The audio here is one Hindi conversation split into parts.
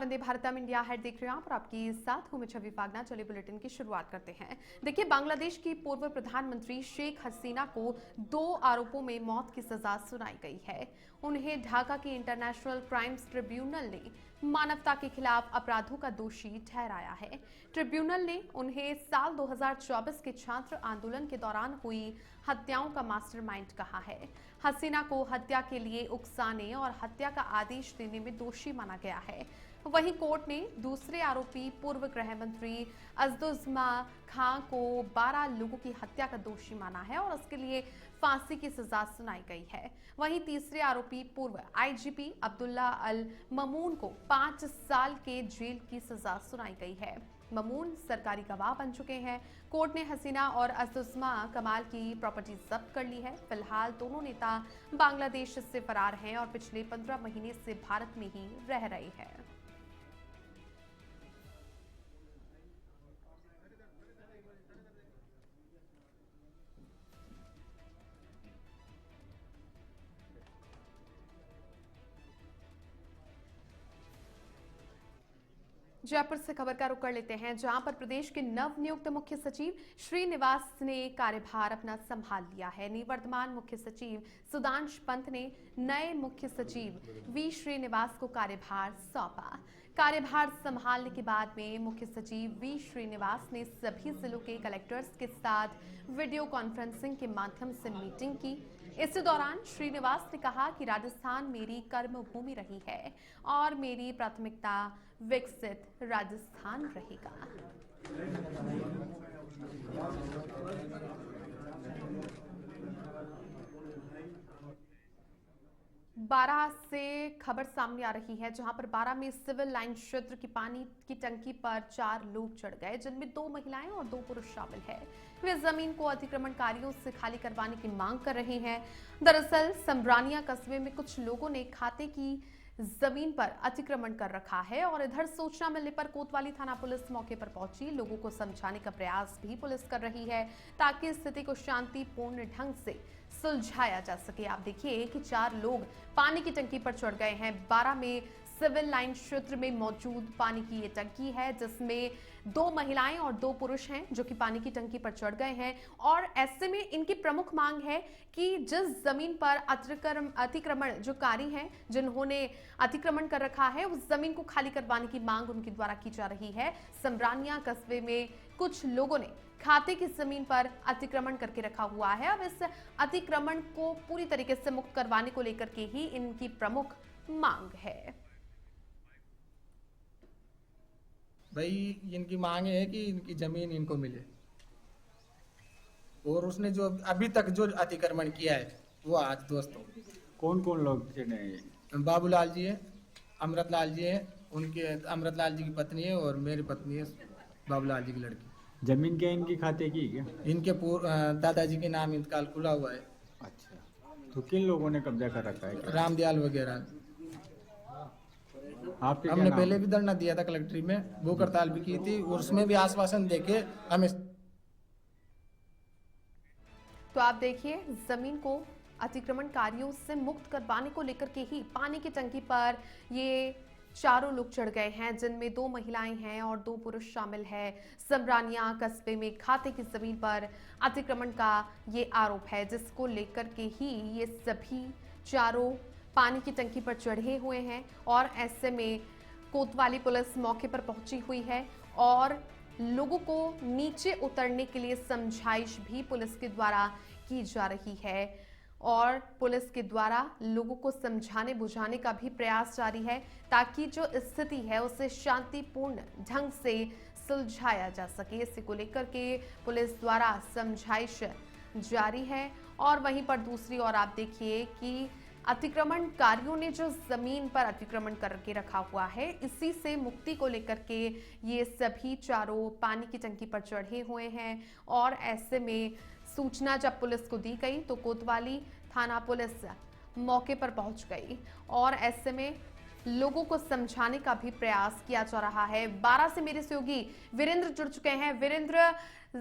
वंदे भारतम इंडिया हेड देख रहे हैं आप और आपके साथ हूं मैं छवि फागना। चलिए बुलेटिन की शुरुआत करते हैं। देखिए, बांग्लादेश की पूर्व प्रधानमंत्री शेख हसीना को 2 आरोपों में मौत की सजा सुनाई गई है। उन्हें ढाका के इंटरनेशनल क्राइम्स ट्रिब्यूनल ने मानवता के खिलाफ अपराधों का दोषी ठहराया है। ट्रिब्यूनल ने उन्हें साल 2024 के छात्र आंदोलन के दौरान हुई हत्याओं का मास्टरमाइंड कहा है। हसीना को हत्या के लिए उकसाने और हत्या का आदेश देने में दोषी माना गया है। वहीं कोर्ट ने दूसरे आरोपी पूर्व गृह मंत्री अज़दुज़्मा खां को 12 लोगों की हत्या का दोषी माना है और उसके लिए फांसी की सजा सुनाई गई है। वहीं तीसरे आरोपी पूर्व आईजीपी अब्दुल्ला अल ममून को 5 साल के जेल की सजा सुनाई गई है। ममून सरकारी गवाह बन चुके हैं। कोर्ट ने हसीना और अज़दुज़्मा कमाल की प्रॉपर्टी जब्त कर ली है। फिलहाल दोनों नेता बांग्लादेश से फरार हैं और पिछले 15 महीने से भारत में ही रह रहे हैं। जयपुर से खबर का रुख कर लेते हैं, जहां पर प्रदेश के नवनियुक्त मुख्य सचिव श्रीनिवास ने कार्यभार अपना संभाल लिया है। निवर्तमान मुख्य सचिव सुधांश पंत ने नए मुख्य सचिव वी श्रीनिवास को कार्यभार सौंपा। कार्यभार संभालने के बाद में मुख्य सचिव वी श्रीनिवास ने सभी जिलों के कलेक्टर्स के साथ वीडियो कॉन्फ्रेंसिंग के माध्यम से मीटिंग की। इस दौरान श्रीनिवास ने कहा कि राजस्थान मेरी कर्म भूमि रही है और मेरी प्राथमिकता विकसित राजस्थान रहेगा। 12 से खबर सामने आ रही है, जहां पर 12 में सिविल लाइन क्षेत्र की पानी की टंकी पर 4 लोग चढ़ गए, जिनमें 2 महिलाएं और 2 पुरुष शामिल हैं। वे जमीन को अतिक्रमणकारियों से खाली करवाने की मांग कर रहे हैं। दरअसल समरानिया कस्बे में कुछ लोगों ने खाते की जमीन पर अतिक्रमण कर रखा है और इधर सूचना मिलने पर कोतवाली थाना पुलिस मौके पर पहुंची। लोगों को समझाने का प्रयास भी पुलिस कर रही है ताकि स्थिति को शांतिपूर्ण ढंग से सुलझाया जा सके। आप देखिए कि 4 लोग पानी की टंकी पर चढ़ गए हैं। 12 में सिविल लाइन क्षेत्र में मौजूद पानी की ये टंकी है, जिसमें 2 महिलाएं और 2 पुरुष हैं जो कि पानी की टंकी पर चढ़ गए हैं। और ऐसे में इनकी प्रमुख मांग है कि जिस जमीन पर अतिक्रमण जो कारी हैं, जिन्होंने अतिक्रमण कर रखा है, उस जमीन को खाली करवाने की मांग उनके द्वारा की जा रही है। समरानिया कस्बे में कुछ लोगों ने खाते की जमीन पर अतिक्रमण करके रखा हुआ है। अब इस अतिक्रमण को पूरी तरीके से मुक्त करवाने को लेकर के ही इनकी प्रमुख मांग है। भाई इनकी मांग है कि इनकी जमीन इनको मिले और उसने जो अभी तक जो अतिक्रमण किया है वो आज दोस्तों कौन कौन लोग थे? बाबूलाल जी है, अमृतलाल जी है, उनके अमृतलाल जी की पत्नी है और मेरी पत्नी है बाबूलाल जी की लड़की। जमीन क्या इनकी खाते की क्या? इनके दादाजी के नाम इंतकाल खुला हुआ है। अच्छा, तो किन लोगों ने कब्जा कर रखा है? रामदयाल वगैरह। आपके हमने पहले भी धरना दिया था कलेक्ट्री में, भूख हड़ताल भी की थी और उसमें भी आश्वासन देके हमें। तो आप देखिए, जमीन को अतिक्रमणकारियों से मुक्त करवाने को लेकर के ही पानी की टंकी पर ये 4 लोग चढ़ गए हैं, जिनमें 2 महिलाएं हैं और 2 पुरुष शामिल है। समरानिया कस्बे में खाते की जमीन पर अतिक्रमण का ये आरोप है, जिसको लेकर के ही ये सभी 4 पानी की टंकी पर चढ़े हुए हैं। और ऐसे में कोतवाली पुलिस मौके पर पहुंची हुई है और लोगों को नीचे उतरने के लिए समझाइश भी पुलिस के द्वारा की जा रही है और पुलिस के द्वारा लोगों को समझाने बुझाने का भी प्रयास जारी है ताकि जो स्थिति है उसे शांतिपूर्ण ढंग से सुलझाया जा सके। इसी को लेकर के पुलिस द्वारा समझाइश जारी है। और वहीं पर दूसरी ओर आप देखिए कि अतिक्रमणकारियों ने जो जमीन पर अतिक्रमण करके रखा हुआ है, इसी से मुक्ति को लेकर के ये सभी 4 पानी की टंकी पर चढ़े हुए हैं। और ऐसे में सूचना जब पुलिस को दी गई तो कोतवाली थाना पुलिस मौके पर पहुंच गई और ऐसे में लोगों को समझाने का भी प्रयास किया जा रहा है। 12 से मेरे सहयोगी वीरेंद्र जुड़ चुके हैं। वीरेंद्र,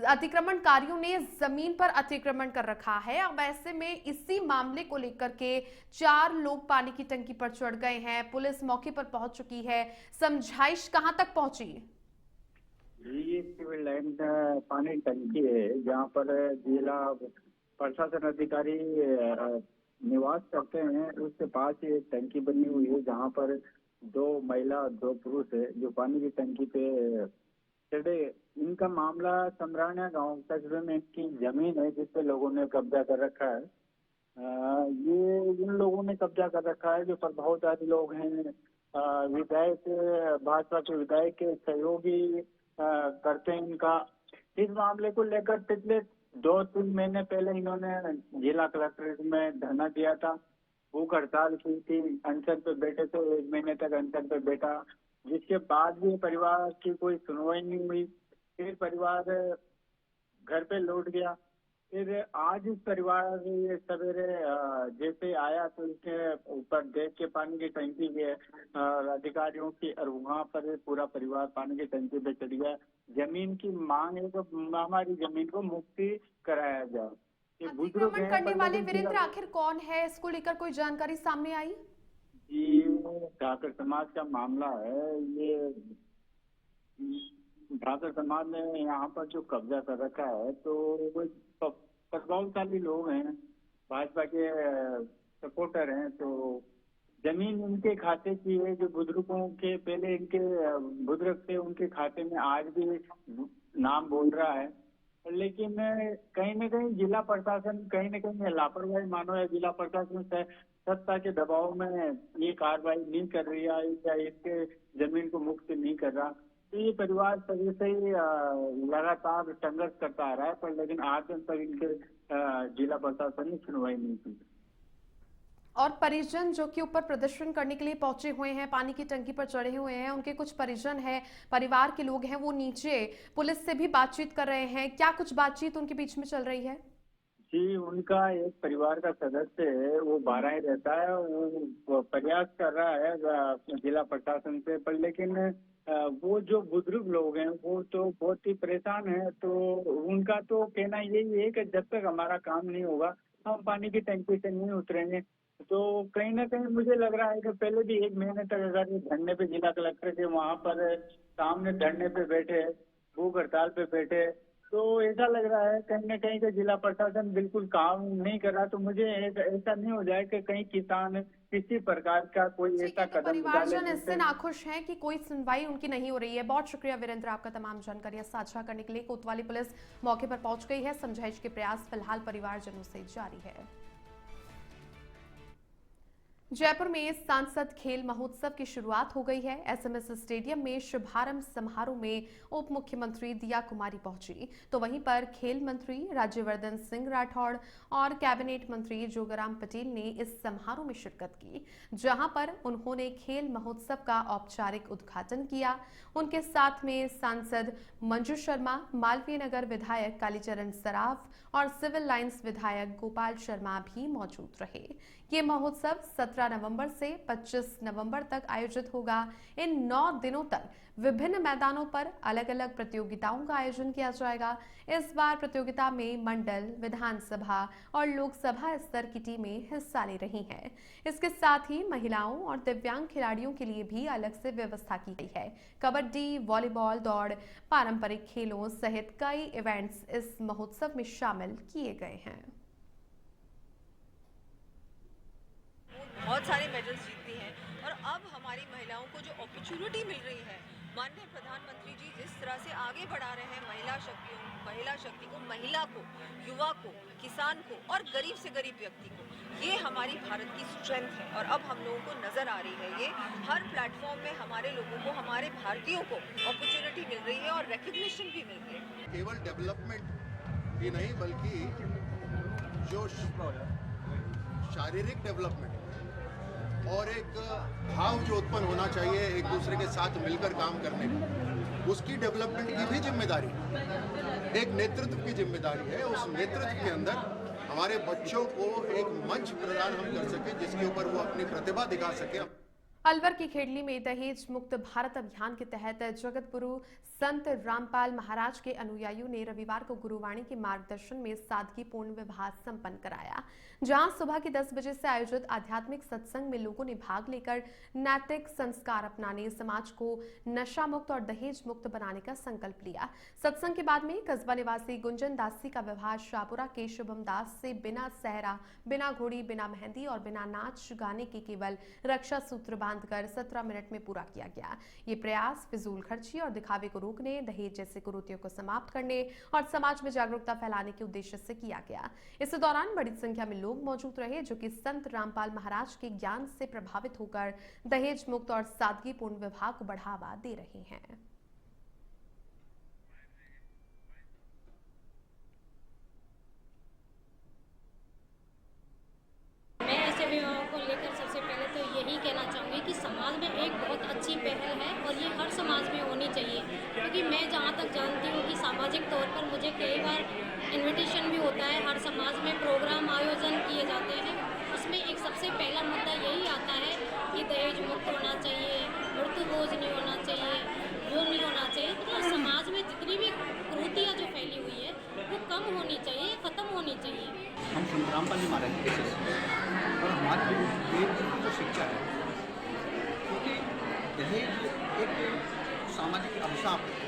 अतिक्रमणकारियों ने जमीन पर अतिक्रमण कर रखा है। अब ऐसे में इसी मामले को लेकर के 4 लोग पानी की टंकी पर चढ़ गए हैं। पुलिस मौके पर पहुंच चुकी है। समझाइश कहां तक पहुंची? ये सिविल लाइन पानी टंकी है जहाँ पर जिला प्रशासन अधिकारी निवास करते हैं। उसके पास ही एक टंकी बनी हुई है जहाँ पर 2 महिला 2 पुरुष है जो पानी की टंकी पे चढ़े। इनका मामला समराना गांव कस्बे में इनकी जमीन है जिस पे लोगों ने कब्जा कर रखा है। ये इन लोगों ने कब्जा कर रखा है जो प्रभावशाली लोग हैं। विधायक भाजपा के विधायक के सहयोगी करते हैं इनका। इस मामले को लेकर पिछले 2-3 महीने पहले इन्होंने जिला कलेक्ट्रेट में धरना दिया था, भूख हड़ताल की थी, अनशन पे बैठे थे, 1 महीने तक अनशन पे बैठा, जिसके बाद भी परिवार की कोई सुनवाई नहीं हुई। फिर परिवार घर पे लौट गया। फिर आज इस परिवार ये सवेरे जैसे आया तो इसके ऊपर देख के पानी की टंकी के अधिकारियों की, और वहाँ पर पूरा परिवार पानी की टंकी पे चढ़ गया। जमीन की मांग है तो हमारी जमीन को मुक्ति कराया जाए। ये बुजुर्ग अतिक्रमण करने वाले वीरेंद्र आखिर कौन है? इसको लेकर कोई जानकारी सामने आई? ये ठाकर समाज का मामला है। ये ठाकर समाज ने यहाँ पर जो कब्जा कर रखा है तो वो प्रभावशाली लोग हैं, भाजपा के सपोर्टर हैं। तो जमीन इनके खाते की है। जो बुजुर्गों के पहले इनके बुजुर्ग थे उनके खाते में आज भी नाम बोल रहा है। लेकिन कहीं न कहीं जिला प्रशासन कहीं न कहीं लापरवाही मानो या जिला प्रशासन सत्ता के दबाव में ये कार्रवाई नहीं कर रही है या इसके जमीन को मुक्त नहीं कर रहा। तो ये परिवार सभी से ही लगातार संघर्ष करता आ रहा है, पर लेकिन आज तक इनके जिला प्रशासन ने सुनवाई नहीं की। और परिजन जो कि ऊपर प्रदर्शन करने के लिए पहुंचे हुए हैं, पानी की टंकी पर चढ़े हुए हैं, उनके कुछ परिजन हैं, परिवार के लोग हैं, वो नीचे पुलिस से भी बातचीत कर रहे हैं। क्या कुछ बातचीत उनके बीच में चल रही है? जी, उनका एक परिवार का सदस्य है, वो 12 ही रहता है। वो प्रयास कर रहा है जिला प्रशासन से, पर लेकिन वो जो बुजुर्ग लोग हैं वो तो बहुत ही परेशान है। तो उनका तो कहना यही है कि जब तक हमारा काम नहीं होगा हम पानी की टंकी से नहीं उतरेंगे। तो कहीं ना कहीं मुझे लग रहा है कि पहले भी 1 महीने तक अगर ये धरने पे जिला कलेक्टर के वहाँ पर सामने धरने पे बैठे, भूख हड़ताल पे बैठे, तो ऐसा लग रहा है कहीं ना कहीं कि जिला प्रशासन बिल्कुल काम नहीं कर रहा। तो मुझे ऐसा नहीं हो जाए कि कहीं किसान किसी प्रकार का कोई ऐसा कदम परिवारजन इससे नाखुश हैं कि कोई सुनवाई उनकी नहीं हो रही है। बहुत शुक्रिया वीरेंद्र आपका तमाम जानकारियां साझा करने के लिए। कोतवाली पुलिस मौके पर पहुंच गई है। समझाइश के प्रयास फिलहाल परिवारजनों से जारी है। जयपुर में सांसद खेल महोत्सव की शुरुआत हो गई है। एसएमएस स्टेडियम में शुभारंभ समारोह में उप मुख्यमंत्री दिया कुमारी पहुंची, तो वहीं पर खेल मंत्री राज्यवर्धन सिंह राठौड़ और कैबिनेट मंत्री जोगाराम पटेल ने इस समारोह में शिरकत की, जहां पर उन्होंने खेल महोत्सव का औपचारिक उद्घाटन किया। उनके साथ में सांसद मंजू शर्मा, मालवीय नगर विधायक कालीचरण सराफ और सिविल लाइंस विधायक गोपाल शर्मा भी मौजूद रहे। ये महोत्सव 17 नवंबर से 25 नवंबर तक आयोजित होगा। इन 9 दिनों तक विभिन्न मैदानों पर अलग अलग प्रतियोगिताओं का आयोजन किया जाएगा। इस बार प्रतियोगिता में मंडल, विधानसभा और लोकसभा स्तर की टीमें हिस्सा ले रही हैं। इसके साथ ही महिलाओं और दिव्यांग खिलाड़ियों के लिए भी अलग से व्यवस्था की गई है। कबड्डी, वॉलीबॉल, दौड़, पारंपरिक खेलों सहित कई इवेंट्स इस महोत्सव में शामिल किए गए हैं। बहुत सारे मेडल्स जीतती हैं और अब हमारी महिलाओं को जो अपॉर्चुनिटी मिल रही है, माननीय प्रधानमंत्री जी जिस तरह से आगे बढ़ा रहे हैं महिला शक्ति को, महिला को, युवा को, किसान को और गरीब से गरीब व्यक्ति को, ये हमारी भारत की स्ट्रेंथ है। और अब हम लोगों को नजर आ रही है, ये हर प्लेटफॉर्म में हमारे लोगों को, हमारे भारतीयों को अपॉर्चुनिटी मिल रही है और रिकग्निशन भी मिल रही है। केवल डेवलपमेंट ही नहीं बल्कि जो शारीरिक डेवलपमेंट और एक भाव जो उत्पन्न होना चाहिए एक दूसरे के साथ मिलकर काम करने का, उसकी डेवलपमेंट की भी जिम्मेदारी, एक नेतृत्व की जिम्मेदारी है। उस नेतृत्व के अंदर हमारे बच्चों को एक मंच प्रदान हम कर सकें जिसके ऊपर वो अपनी प्रतिभा दिखा सके। अलवर की खेड़ली में दहेज मुक्त भारत अभियान के तहत जगतगुरु संत रामपाल महाराज के अनुयायियों ने रविवार को गुरुवाणी के मार्गदर्शन में सादगीपूर्ण विवाह संपन्न कराया, जहां सुबह के 10 बजे से आयोजित आध्यात्मिक सत्संग में लोगों ने भाग लेकर नैतिक संस्कार अपनाने, समाज को नशा मुक्त और दहेज मुक्त बनाने का संकल्प लिया। सत्संग के बाद में कस्बा निवासी गुंजन दासी का विवाह शाहपुरा के शुभम दास से बिना सहरा, बिना घोड़ी, बिना मेहंदी और बिना नाच गाने के केवल रक्षा सूत्र बांधकर 17 मिनट में पूरा किया गया। ये प्रयास फिजूल खर्ची और दिखावे को रोकने, दहेज जैसे कुरीतियों को समाप्त करने और समाज में जागरूकता फैलाने के उद्देश्य से किया गया। इस दौरान बड़ी संख्या में लोग मौजूद रहे जो कि संत रामपाल महाराज के ज्ञान से प्रभावित होकर दहेज मुक्त और सादगीपूर्ण विवाह को बढ़ावा दे रहे हैं। मैं ऐसे विवाहों को लेकर सबसे पहले तो यही कहना चाहूँगी कि समाज में एक बहुत अच्छी पहल है और ये हर समाज में होनी चाहिए, क्योंकि मैं जहाँ तक जानती हूँ कि सामाजिक तौर पर मुझे कई बार इनविटेशन भी होता है, हर समाज में प्रोग्राम आयोजन किए जाते हैं। उसमें एक सबसे पहला मुद्दा यही आता है कि दहेज मुक्त होना चाहिए, मृत्यु बोझ नहीं होना चाहिए, वो नहीं होना चाहिए। तो समाज में जितनी भी कुरीतियाँ जो फैली हुई है वो कम होनी चाहिए, ख़त्म होनी चाहिए। हम संत रामपाल जी महाराज के शिष्य हैं और हमारी वेद की जो शिक्षा है, क्योंकि दहेज एक सामाजिक अभिशाप है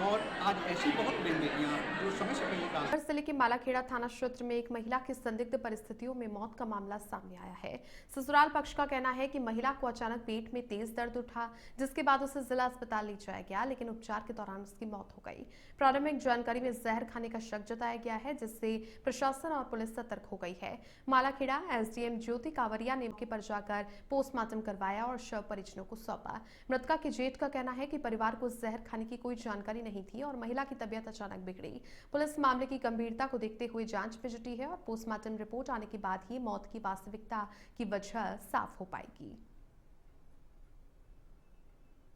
और आज ऐसी बहुत बेटियां जो समय से पहले का अलवर जिले के मालाखेड़ा थाना क्षेत्र में एक महिला की संदिग्ध परिस्थितियों में मौत का मामला सामने आया है। ससुराल पक्ष का कहना है कि महिला को अचानक पेट में तेज दर्द उठा, जिसके बाद उसे जिला अस्पताल ले जाया गया, लेकिन उपचार के दौरान उसकी मौत हो गई। प्रारंभिक जानकारी में जहर खाने का शक जताया गया है, जिससे प्रशासन और पुलिस सतर्क हो गई है। मालाखेड़ा एसडीएम ज्योति कावरिया ने मौके पर जाकर पोस्टमार्टम करवाया और शव परिजनों को सौंपा। मृतका के जेठ का कहना है कि परिवार को जहर खाने की कोई जानकारी नहीं थी और महिला की तबीयत अचानक बिगड़ी। पुलिस मामले की गंभीरता को देखते हुए जांच में जुटी है और पोस्टमार्टम रिपोर्ट आने के बाद ही मौत की वास्तविकता की वजह साफ हो पाएगी।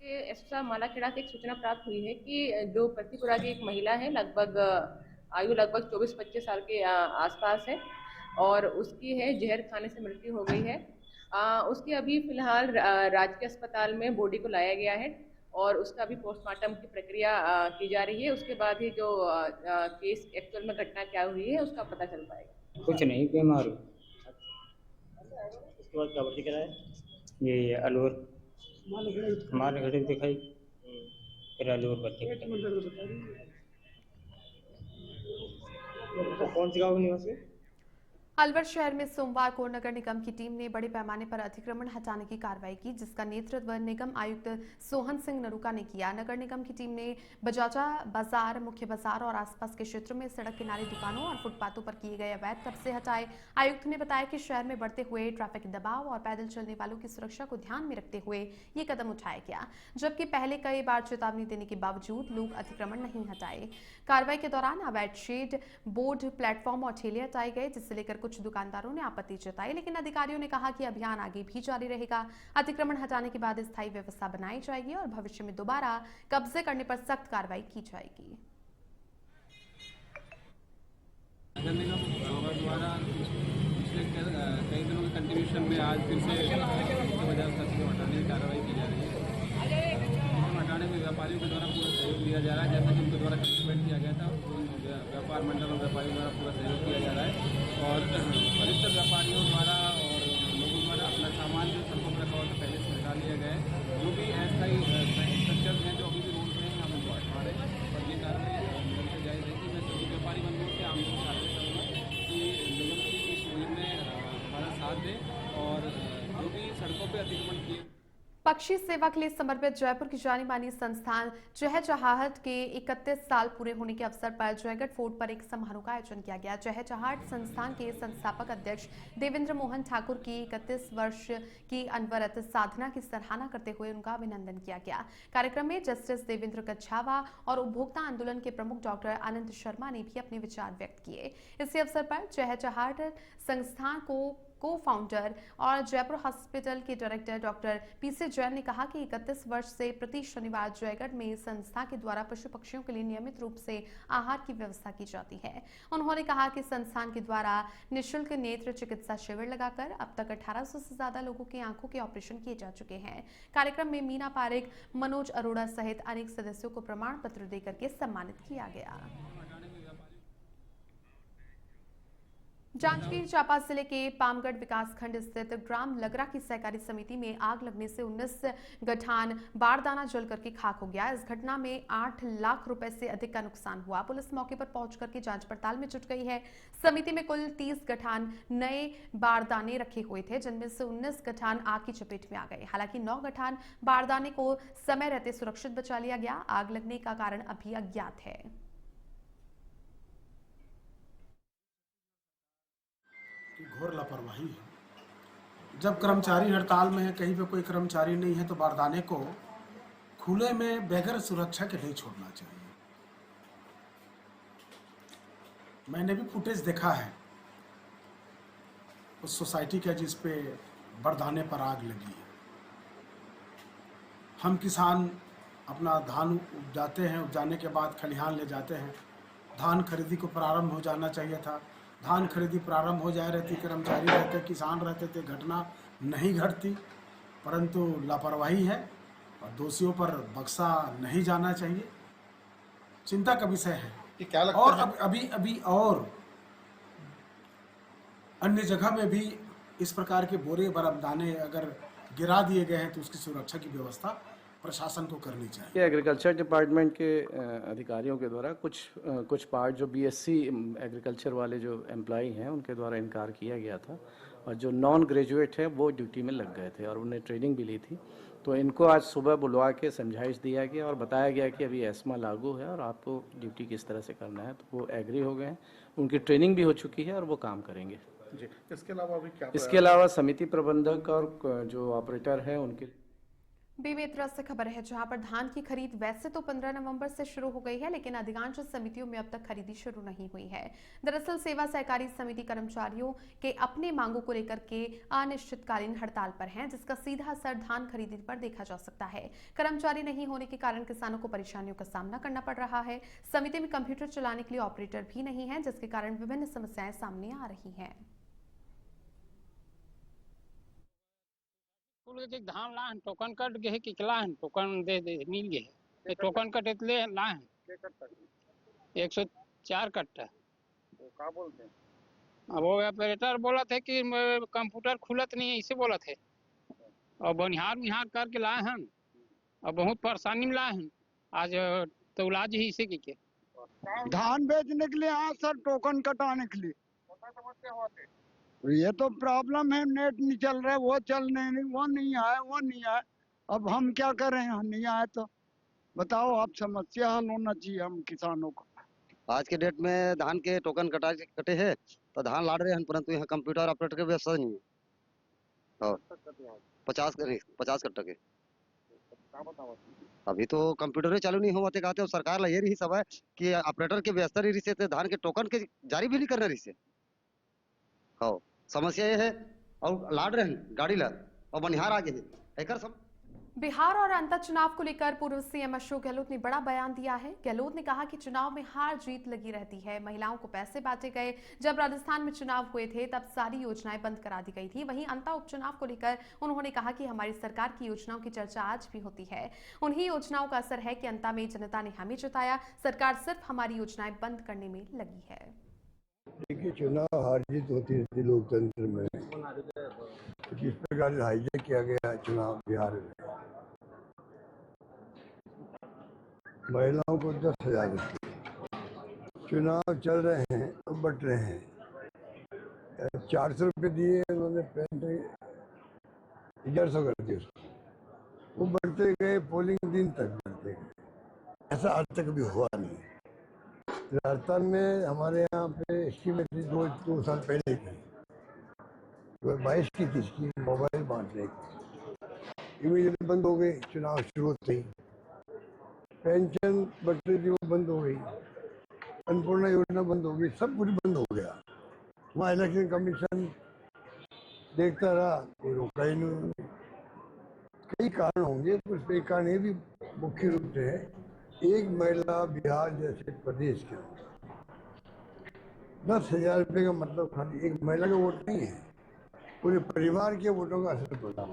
एसपी मालाखेड़ा से एक सूचना प्राप्त हुई है कि जो प्रतिपुरा की एक महिला है, लगभग आयु लगभग 24-25 साल के आसपास है और उसकी है जहर खाने से मृत्यु हो गई है। उसकी अभी फिलहाल राजकीय अस्पताल में बॉडी को लाया गया है और उसका अभी पोस्टमार्टम की प्रक्रिया की जा रही है। उसके बाद ही जो केस एक्चुअल में घटना क्या हुई है उसका पता चल पाएगा। कुछ नहीं, बीमार हूँ। उसके बाद क्या भर्ती कराया? ये अलवर हमारे घर दिखाई, फिर अलवर भर्ती कौन सी गाँव निवासी? अलवर शहर में सोमवार को नगर निगम की टीम ने बड़े पैमाने पर अतिक्रमण हटाने की कार्रवाई की, जिसका नेतृत्व निगम आयुक्त सोहन सिंह नरूका ने किया। नगर निगम की टीम ने बजाजा बाजार, मुख्य बाजार और आसपास के क्षेत्रों में सड़क किनारे दुकानों और फुटपाथों पर किए गए अवैध कब्जे हटाए। आयुक्त ने बताया कि शहर में बढ़ते हुए ट्रैफिक दबाव और पैदल चलने वालों की सुरक्षा को ध्यान में रखते हुए ये कदम उठाया गया, जबकि पहले कई बार चेतावनी देने के बावजूद लोग अतिक्रमण नहीं हटाए। कार्रवाई के दौरान अवैध शेड, बोर्ड, प्लेटफॉर्म और ठेले हटाए गए, जिससे लेकर कुछ दुकानदारों ने आपत्ति जताई, लेकिन अधिकारियों ने कहा कि अभियान आगे भी जारी रहेगा। अतिक्रमण हटाने के बाद स्थायी व्यवस्था बनाई जाएगी और भविष्य में दोबारा कब्जे करने पर सख्त कार्रवाई की जाएगी। नगर निगम द्वारा पिछले कई दिनों के कंटिन्यूशन में आज फिर से हटाने की कार्रवाई की जा रही है। हटाने में व्यापारियों के द्वारा पूरा सहयोग दिया जा रहा है, जैसा कि उनके द्वारा कमिटमेंट किया गया था। व्यापार मंडल और व्यापारियों द्वारा पूरा सहयोग किया जा रहा है और अधिकतर व्यापारियों द्वारा और लोगों द्वारा अपना सामान जो सड़कों पर रखा हुआ था पहले से हटा लिया गया है। जो भी अस्थायी स्ट्रक्चर हैं जो अभी भी रोड पे हैं, हम उनको हटा रहे हैं और ये कार्रवाई निरंतर जारी रहेगी। मैं सभी व्यापारी बंधुओं से आम लोगों से आग्रह करूँगा कि निगम की इस मुहिम में हमारा साथ दें और जो भी सड़कों पर अतिक्रमण किए। पक्षी सेवा के लिए समर्पित जयपुर की जानी मानी संस्थान चहचहाट के 31 साल पूरे होने के अवसर पर जयगढ़ फोर्ट पर एक समारोह का आयोजन किया गया। चहचहाट संस्थान के संस्थापक अध्यक्ष देवेंद्र मोहन ठाकुर की 31 वर्ष की अनवरत साधना की सराहना करते हुए उनका अभिनंदन किया गया। कार्यक्रम में जस्टिस देवेंद्र कच्छावा और उपभोक्ता आंदोलन के प्रमुख डॉक्टर आनंद शर्मा ने भी अपने विचार व्यक्त किए। इसी अवसर पर चहचहाट संस्थान को को फाउंडर और जयपुर हॉस्पिटल के डायरेक्टर डॉक्टर पीसी जैन ने कहा कि 31 वर्ष से प्रति शनिवार जयगढ़ में संस्था के द्वारा पशु पक्षियों के लिए नियमित रूप से आहार की व्यवस्था की जाती है। उन्होंने कहा कि संस्थान के द्वारा निःशुल्क नेत्र चिकित्सा शिविर लगाकर अब तक 1800 से ज्यादा लोगों की आंखों के ऑपरेशन किए जा चुके हैं। कार्यक्रम में मीना पारेख, मनोज अरोड़ा सहित अनेक सदस्यों को प्रमाण पत्र देकर के सम्मानित किया गया। जांजगीर चांपा जिले के पामगढ़ विकासखंड स्थित ग्राम लगरा की सहकारी समिति में आग लगने से 19 गठान बारदाना जल करके खाक हो गया। इस घटना में 8 लाख रुपए से अधिक का नुकसान हुआ। पुलिस मौके पर पहुंच करके जांच पड़ताल में जुट गई है। समिति में कुल 30 गठान नए बारदाने रखे हुए थे, जिनमें से 19 गठान आग की चपेट में आ गए। हालांकि 9 गठान बारदाने को समय रहते सुरक्षित बचा लिया गया। आग लगने का कारण अभी अज्ञात है। की घोर लापरवाही है। जब कर्मचारी हड़ताल में है, कहीं पे कोई कर्मचारी नहीं है, तो बारदाने को खुले में बगैर सुरक्षा के नहीं छोड़ना चाहिए। मैंने भी फुटेज देखा है उस सोसाइटी का जिस पे बारदाने पर आग लगी है। हम किसान अपना धान उपजाते हैं, उपजाने के बाद खलिहान ले जाते हैं। धान खरीदी को प्रारंभ हो जाना चाहिए था। धान खरीदी प्रारंभ हो जाए रहती, कर्मचारी रहते, किसान रहते थे, घटना नहीं घटती। परंतु लापरवाही है और दोषियों पर बख्शा नहीं जाना चाहिए। चिंता का विषय है कि क्या लगता और है? अभी और अन्य जगह में भी इस प्रकार के बोरे बारदाने अगर गिरा दिए गए हैं तो उसकी सुरक्षा की व्यवस्था प्रशासन को करनी चाहिए। एग्रीकल्चर डिपार्टमेंट के अधिकारियों के द्वारा कुछ पार्ट जो बीएससी एग्रीकल्चर वाले जो एम्प्लॉई हैं उनके द्वारा इनकार किया गया था, और जो नॉन ग्रेजुएट है वो ड्यूटी में लग गए थे और उन्हें ट्रेनिंग भी ली थी। तो इनको आज सुबह बुलवा के समझाइश दिया गया और बताया गया कि अभी एस्मा लागू है और आपको ड्यूटी किस तरह से करना है। तो वो एग्री हो गए हैं, उनकी ट्रेनिंग भी हो चुकी है और वो काम करेंगे। जी, इसके अलावा अभी क्या? इसके अलावा समिति प्रबंधक और जो ऑपरेटर हैं उनके बेमेतरा से खबर है, जहां पर धान की खरीद वैसे तो 15 नवंबर से शुरू हो गई है, लेकिन अधिकांश समितियों में अब तक खरीदी शुरू नहीं हुई है। दरअसल सेवा सहकारी समिति कर्मचारियों के अपने मांगों को लेकर के अनिश्चितकालीन हड़ताल पर हैं, जिसका सीधा असर धान खरीदी पर देखा जा सकता है। कर्मचारी नहीं होने के कारण किसानों को परेशानियों का सामना करना पड़ रहा है। समिति में कंप्यूटर चलाने के लिए ऑपरेटर भी नहीं है, जिसके कारण विभिन्न समस्याएं सामने आ रही है। धान लाहन टोकन कट गे किचला हन टोकन दे मिल गे टोकन कट इतले लाहन 104 कट्टा। तो क्या बोलते हैं? अब वो ऑपरेटर बोला थे कि कंप्यूटर खुलत नहीं है, इसे बोला थे। और बनिहार करके लाए हन और बहुत परेशानी में लाए हन। आज तो इलाज ही इसे की धान बेचने के लिए हाँ सर, टोकन कटाने के लिए। ये तो प्रॉब्लम है, नेट नहीं चल रहा है, वो नहीं आया। अब हम क्या करें, नहीं आए तो बताओ आप, समस्या हल होना चाहिए हम किसानों को। आज के डेट में धान के टोकन कटे हैं तो धान लाड़ रहे हैं, परंतु यहाँ कंप्यूटर ऑपरेटर की व्यवस्था नहीं है। और 50 कट्टा के अभी तो कंप्यूटर चालू नहीं होते कहते और सरकार ला ये रही सब है कि ऑपरेटर के व्यवस्था रही से धान के टोकन के जारी भी नहीं करना रही से। हाँ, समस्या ये है और लाड़ रहे हैं गाड़ी ला और बनिहार आगे है। बिहार और अंतर चुनाव को लेकर पूर्व सीएम अशोक गहलोत ने बड़ा बयान दिया है। गहलोत ने कहा कि चुनाव में हार जीत लगी रहती है। महिलाओं को पैसे बांटे गए। जब राजस्थान में चुनाव हुए थे तब सारी योजनाएं बंद करा दी गई थी। वहीं अंता उपचुनाव को लेकर उन्होंने कहा कि हमारी सरकार की योजनाओं की चर्चा आज भी होती है। उन्हीं योजनाओं का असर है कि अंता में जनता ने हमें जिताया। सरकार सिर्फ हमारी योजनाएं बंद करने में लगी है। देखिए, चुनाव हार जीत होती रहती लोकतंत्र में। किस प्रकार से हाईजैक किया गया है चुनाव बिहार में। महिलाओं को 10,000 चुनाव चल रहे हैं और बट रहे हैं। 400 रुपये दिए उन्होंने, 1,500 कर दिए उसको। वो बढ़ते गए, पोलिंग दिन तक बढ़ते गए। ऐसा आज तक भी हुआ नहीं। राजस्थान में हमारे यहाँ पे एस्टीमेट 2 साल पहले की 22 की 30 की मोबाइल बांटने की इमीडिएटली बंद हो गई। चुनाव शुरू होते ही पेंशन बटती थी, वो बंद हो गई। अन्नपूर्णा योजना बंद हो गई, सब कुछ बंद हो गया। वहाँ इलेक्शन कमीशन देखता रहा, कोई रोका ही नहीं उन्होंने। कई कारण होंगे, तो उसमें एक कारण ये भी मुख्य रूप से है, एक महिला बिहार जैसे प्रदेश के अंदर 10,000 रुपये का मतलब खाली एक महिला का वोट नहीं है, पूरे परिवार के वोटों का असर पड़ा।